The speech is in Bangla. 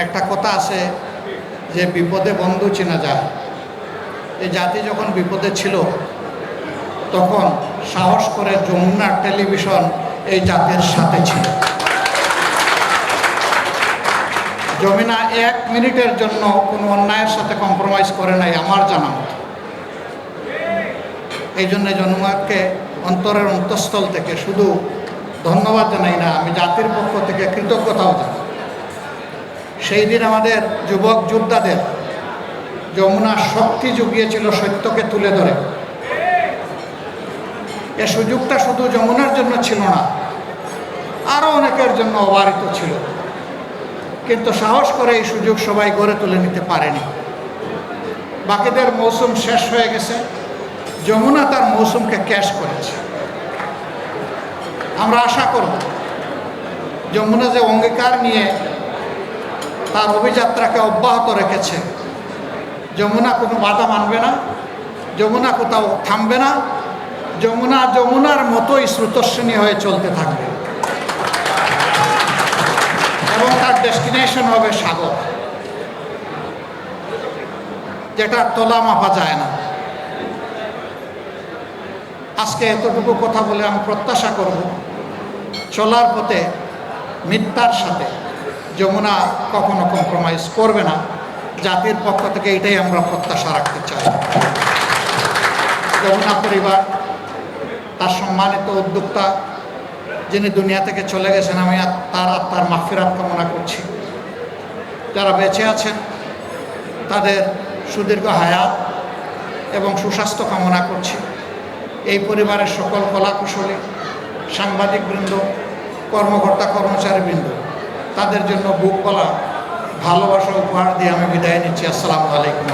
একটা কথা আছে যে বিপদে বন্ধু চেনা যায়। এই জাতি যখন বিপদে ছিল তখন সাহস করে যমুনার টেলিভিশন এই জাতির সাথে ছিল। যমুনা 1 মিনিটের জন্য কোনো অন্যায়ের সাথে কম্প্রোমাইজ করে নাই আমার জানা মতো। এই জন্য যমুনাকে অন্তরের অন্তঃস্থল থেকে শুধু ধন্যবাদ জানাই না, আমি জাতির পক্ষ থেকে কৃতজ্ঞতাও জানাই। সেই দিন আমাদের যুবক যোদ্ধাদের যমুনা শক্তি জুগিয়েছিল সত্যকে তুলে ধরে। এ সুযোগটা শুধু যমুনার জন্য ছিল না, আরও অনেকের জন্য অবারিত ছিল, কিন্তু সাহস করে এই সুযোগ সবাই গড়ে তুলে নিতে পারেনি। বাকিদের মৌসুম শেষ হয়ে গেছে, যমুনা তার মৌসুমকে ক্যাশ করেছে। আমরা আশা করব যমুনা যে অঙ্গীকার নিয়ে তার অভিযাত্রাকে অব্যাহত রেখেছে, যমুনা কোনো বাধা মানবে না, যমুনা কোথাও থামবে না, যমুনা যমুনার মতোই স্রোতস্বিনী হয়ে চলতে থাকবে এবং তার ডেস্টিনেশন হবে সাগর, যেটা তোলা মাপা যায় না। আজকে এতটুকু কথা বলে আমি প্রত্যাশা করব চলার পথে মিথ্যার সাথে যমুনা কখনো কম্প্রোমাইজ করবে না। জাতির পক্ষ থেকে এটাই আমরা প্রত্যাশা রাখতে চাই। যমুনা পরিবার, তার সম্মানিত উদ্যোক্তা যিনি দুনিয়া থেকে চলে গেছেন, আমি তার আত্মার মাগফিরাত কামনা করছি। যারা বেঁচে আছেন তাদের সুদীর্ঘ হায়াত এবং সুস্বাস্থ্য কামনা করছি। এই পরিবারের সকল কলাকুশলী, সাংবাদিকবৃন্দ, কর্মকর্তা কর্মচারীবৃন্দ, তাদের জন্য বুক গলা ভালোবাসা উপহার দিয়ে আমি বিদায় নিচ্ছি। আসসালামু আলাইকুম।